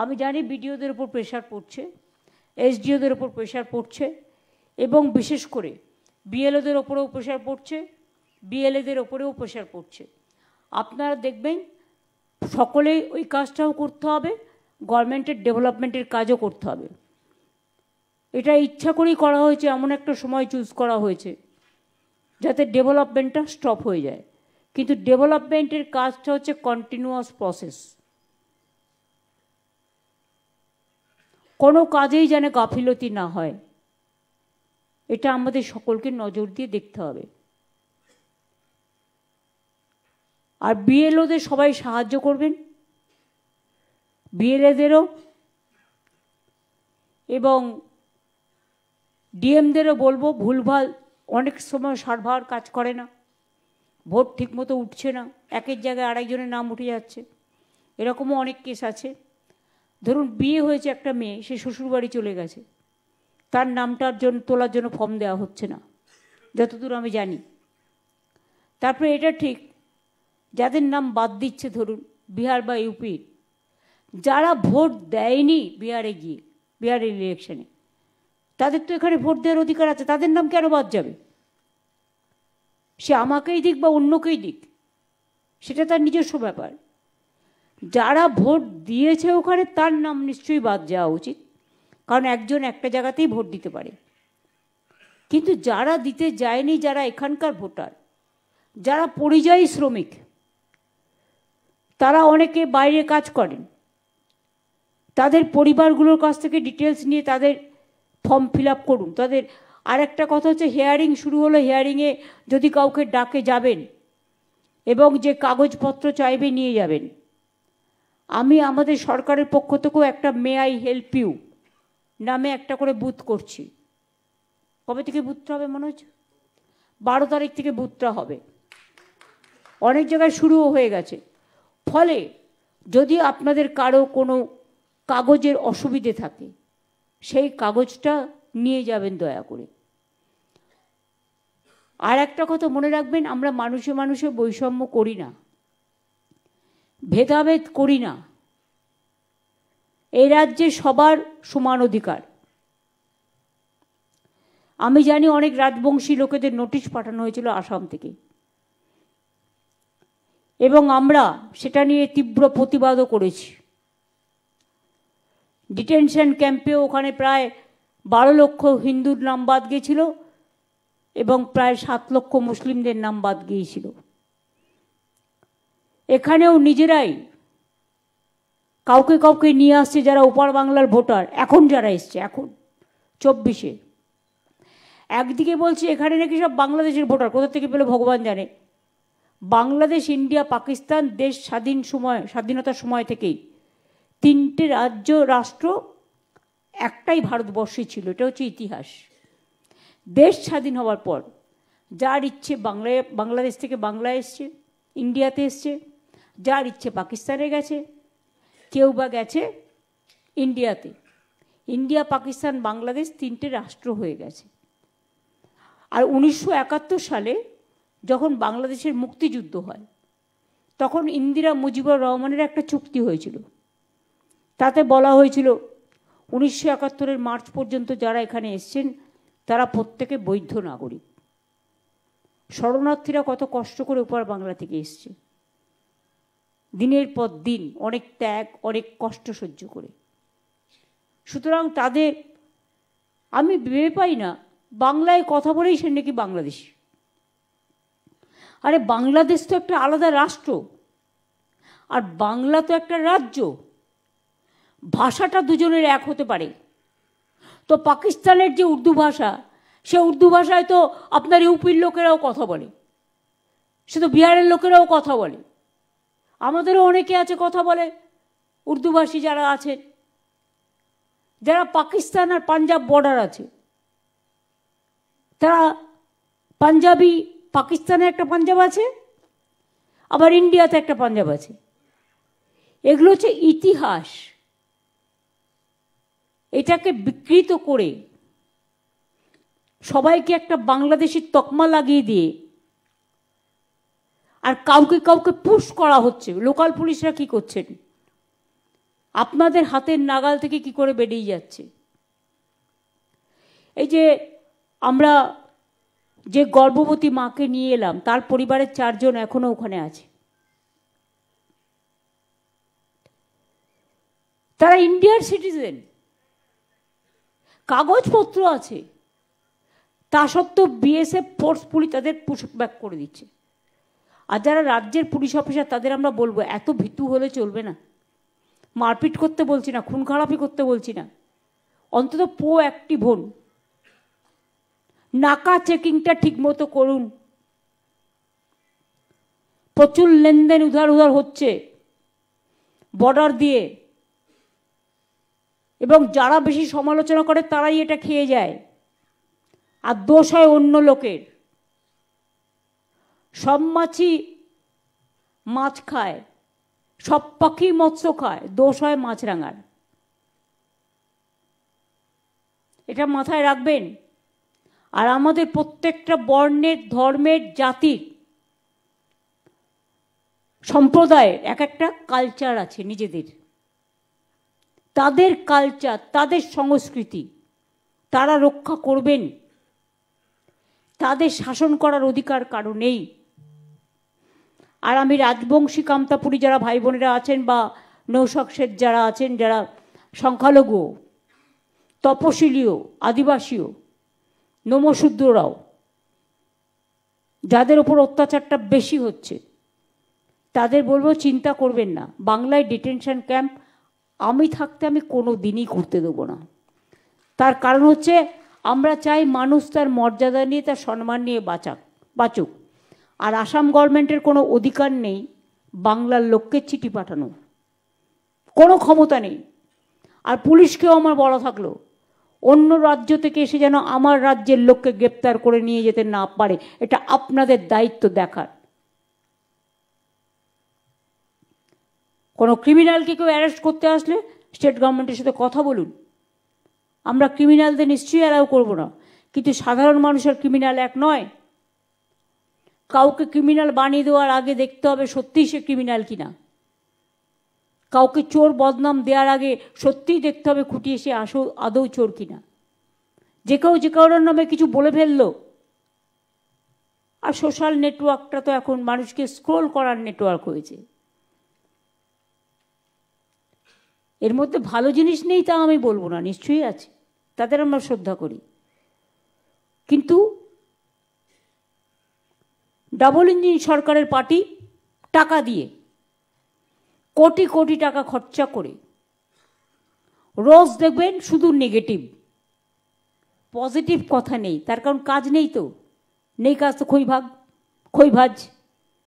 আমি জানি বিডিওদের উপর প্রেশার পড়ছে, এসডিওদের উপর প্রেশার পড়ছে, এবং বিশেষ করে বিএলওদের ওপরেও প্রেশার পড়ছে, বিএলএদের ওপরেও প্রেশার পড়ছে। আপনারা দেখবেন সকলেই ওই কাজটাও করতে হবে, গভর্নমেন্টের ডেভেলপমেন্টের কাজও করতে হবে। এটা ইচ্ছা করেই করা হয়েছে, এমন একটা সময় চুজ করা হয়েছে যাতে ডেভেলপমেন্টটা স্টপ হয়ে যায়। কিন্তু ডেভেলপমেন্টের কাজটা হচ্ছে কন্টিনিউয়াস প্রসেস। কোনো কাজেই যেন গাফিলতি না হয়, এটা আমাদের সকলকে নজর দিয়ে দেখতে হবে। আর বিএলওদের সবাই সাহায্য করবেন, বিএলএদেরও এবং ডিএমদেরও বলবো, ভুলভাল অনেক সময় সার্ভার কাজ করে না, ভোট ঠিকমতো উঠছে না, একের জায়গায় আরেকজনের নাম উঠে যাচ্ছে, এরকমও অনেক কেস আছে। ধরুন বিয়ে হয়েছে একটা মেয়ে, সে শ্বশুরবাড়ি চলে গেছে, তার নামটার জন্য তোলার জন্য ফর্ম দেওয়া হচ্ছে না, যতদূর আমি জানি। তারপরে এটা ঠিক, যাদের নাম বাদ দিচ্ছে, ধরুন বিহার বা ইউপি, যারা ভোট দেয়নি বিহারে গিয়ে, বিহারের ইলেকশনে, তাদের তো এখানে ভোট দেওয়ার অধিকার আছে, তাদের নাম কেন বাদ যাবে? সে আমাকেই দিক বা অন্যকেই দিক, সেটা তার নিজস্ব ব্যাপার। যারা ভোট দিয়েছে ওখানে, তার নাম নিশ্চয়ই বাদ যাওয়া উচিত, কারণ একজন একটা জায়গাতেই ভোট দিতে পারে। কিন্তু যারা দিতে যায়নি, যারা এখানকার ভোটার, যারা পরিযায়ী শ্রমিক, তারা অনেকে বাইরে কাজ করেন, তাদের পরিবারগুলোর কাছ থেকে ডিটেলস নিয়ে তাদের ফর্ম ফিল আপ করুন। তাদের আর একটা কথা হচ্ছে, হিয়ারিং শুরু হলো, হিয়ারিংয়ে যদি কাউকে ডাকে যাবেন এবং যে কাগজপত্র চাইবে নিয়ে যাবেন। আমি আমাদের সরকারের পক্ষ থেকেও একটা মে আই হেল্প ইউ নামে একটা করে বুথ করছি। কবে থেকে বুথটা হবে মনে হচ্ছে? 12 তারিখ থেকে বুথটা হবে, অনেক জায়গায় শুরুও হয়ে গেছে। ফলে যদি আপনাদের কারো কোনো কাগজের অসুবিধে থাকে, সেই কাগজটা নিয়ে যাবেন দয়া করে। আর একটা কথা মনে রাখবেন, আমরা মানুষে মানুষে বৈষম্য করি না, ভেদাভেদ করি না। এই রাজ্যে সবার সমান অধিকার। আমি জানি অনেক রাজবংশী লোকেদের নোটিশ পাঠানো হয়েছিল আসাম থেকে, এবং আমরা সেটা নিয়ে তীব্র প্রতিবাদও করেছি। ডিটেনশন ক্যাম্পে ওখানে প্রায় 12 লক্ষ হিন্দুর নাম বাদ গিয়েছিল এবং প্রায় 7 লক্ষ মুসলিমদের নাম বাদ গিয়েছিল। এখানেও নিজেরাই কাউকে কাউকে নিয়ে আসছে যারা ওপার বাংলার ভোটার, এখন যারা এসছে, এখন 24-এ। একদিকে বলছে এখানে নাকি সব বাংলাদেশের ভোটার, কোথা থেকে পেলে ভগবান জানে। বাংলাদেশ, ইন্ডিয়া, পাকিস্তান দেশ স্বাধীনতার সময় থেকেই 3টে রাষ্ট্র, একটাই ভারতবর্ষে ছিল। এটা হচ্ছে ইতিহাস। দেশ স্বাধীন হওয়ার পর যার ইচ্ছে বাংলাদেশ থেকে বাংলায় এসছে, ইন্ডিয়াতে এসছে, যার ইচ্ছে পাকিস্তানে গেছে, কেউ বা গেছে ইন্ডিয়াতে। ইন্ডিয়া, পাকিস্তান, বাংলাদেশ 3টে রাষ্ট্র হয়ে গেছে। আর 1971 সালে যখন বাংলাদেশের মুক্তিযুদ্ধ হয়, তখন ইন্দিরা মুজিবুর রহমানের একটা চুক্তি হয়েছিল। তাতে বলা হয়েছিল 1971-এর মার্চ পর্যন্ত যারা এখানে এসছেন তারা প্রত্যেকে বৈধ নাগরিক। শরণার্থীরা কত কষ্ট করে ওপার বাংলা থেকে এসছে, দিনের পর দিন অনেক ত্যাগ, অনেক কষ্ট সহ্য করে। সুতরাং তাদের আমি ভেবে পাই না, বাংলায় কথা বলেই সে নাকি বাংলাদেশি। আরে বাংলাদেশ তো একটা আলাদা রাষ্ট্র, আর বাংলা তো একটা রাজ্য। ভাষাটা দুজনের এক হতে পারে। তো পাকিস্তানের যে উর্দু ভাষা, সে উর্দু ভাষায় তো আপনার ইউপির লোকেরাও কথা বলে, সে তো বিহারের লোকেরাও কথা বলে, আমাদেরও অনেকে আছে কথা বলে উর্দুভাষী যারা আছেন, যারা পাকিস্তান আর পাঞ্জাব বর্ডার আছে, তারা পাঞ্জাবি, পাকিস্তানে একটা পাঞ্জাব আছে, আবার ইন্ডিয়াতে একটা পাঞ্জাব আছে। এগুলো হচ্ছে ইতিহাস। এটাকে বিকৃত করে সবাইকে একটা বাংলাদেশের তকমা লাগিয়ে দিয়ে আর কাউকে কাউকে পুশ করা হচ্ছে। লোকাল পুলিশরা কি করছেন, আপনাদের হাতের নাগাল থেকে কি করে বেরিয়ে যাচ্ছে। এই যে আমরা যে গর্ভবতী মাকে নিয়ে এলাম, তার পরিবারের 4 জন এখনো ওখানে আছে। তারা ইন্ডিয়ার সিটিজেন, কাগজপত্র আছে, তা সত্ত্বেও বিএসএফ ফোর্সফুলি তাদের পুশব্যাক করে দিচ্ছে। আর যারা রাজ্যের পুলিশ অফিসার তাদের আমরা বলবো, এত ভীতু হলে চলবে না। মারপিট করতে বলছি না, খুন খারাপি করতে বলছি না, অন্তত প্রোঅ্যাক্টিভ হন, নাকা চেকিংটা ঠিক মতো করুন। প্রচুর লেনদেন উধার উধার হচ্ছে বর্ডার দিয়ে, এবং যারা বেশি সমালোচনা করে তারাই এটা খেয়ে যায়, আর দোষ হয় অন্য লোকের। সব মাছই মাছ খায়, সব পাখি মৎস্য খায়, দোষ হয় মাছরাঙার। এটা মাথায় রাখবেন। আর আমাদের প্রত্যেকটা বর্ণের, ধর্মের, জাতির, সম্প্রদায়ের এক একটা কালচার আছে নিজেদের। তাদের কালচার, তাদের সংস্কৃতি তারা রক্ষা করবেন। তাদের শাসন করার অধিকার কারো নেই। আর আমি রাজবংশী কামতাপুরী যারা ভাই বোনেরা আছেন, বা নৌশক শেঠ যারা আছেন, যারা সংখ্যালঘু, তপশিলীয়, আদিবাসীও, নমশূদ্ররাও, যাদের ওপর অত্যাচারটা বেশি হচ্ছে, তাদের বলবো চিন্তা করবেন না। বাংলায় ডিটেনশন ক্যাম্প আমি থাকতে আমি কোনো দিনই করতে দেবো না। তার কারণ হচ্ছে আমরা চাই মানুষ তার মর্যাদা নিয়ে, তার সম্মান নিয়ে বাঁচুক। আর আসাম গভর্নমেন্টের কোনো অধিকার নেই বাংলার লোককে চিঠি পাঠানো, কোনো ক্ষমতা নেই। আর পুলিশকেও আমার বলা থাকলো, অন্য রাজ্য থেকে এসে যেন আমার রাজ্যের লোককে গ্রেপ্তার করে নিয়ে যেতে না পারে, এটা আপনাদের দায়িত্ব দেখার। কোনো ক্রিমিনালকে কেউ অ্যারেস্ট করতে আসলে স্টেট গভর্নমেন্টের সাথে কথা বলুন। আমরা ক্রিমিনালদের নিশ্চয়ই অ্যালাউ করব না, কিন্তু সাধারণ মানুষের ক্রিমিনাল এক নয়। কাউকে ক্রিমিনাল বানিয়ে দেওয়ার আগে দেখতে হবে সত্যিই সে ক্রিমিনাল কিনা। কাউকে চোর বদনাম দেওয়ার আগে সত্যিই দেখতে হবে খুঁটিয়ে সে আদৌ চোর কিনা। যে কেউ যে কারোর নামে কিছু বলে ফেললো। আর সোশ্যাল নেটওয়ার্কটা তো এখন মানুষকে স্ক্রোল করার নেটওয়ার্ক হয়েছে। এর মধ্যে ভালো জিনিস নেই তা আমি বলবো না, নিশ্চয়ই আছে, তাদের আমরা শ্রদ্ধা করি। কিন্তু ডাবল ইঞ্জিন সরকারের পার্টি টাকা দিয়ে, কোটি কোটি টাকা খরচা করে, রোজ দেখবেন শুধু নেগেটিভ, পজিটিভ কথা নেই। তার কারণ কাজ নেই, তো নেই কাজ তো খই ভাজ।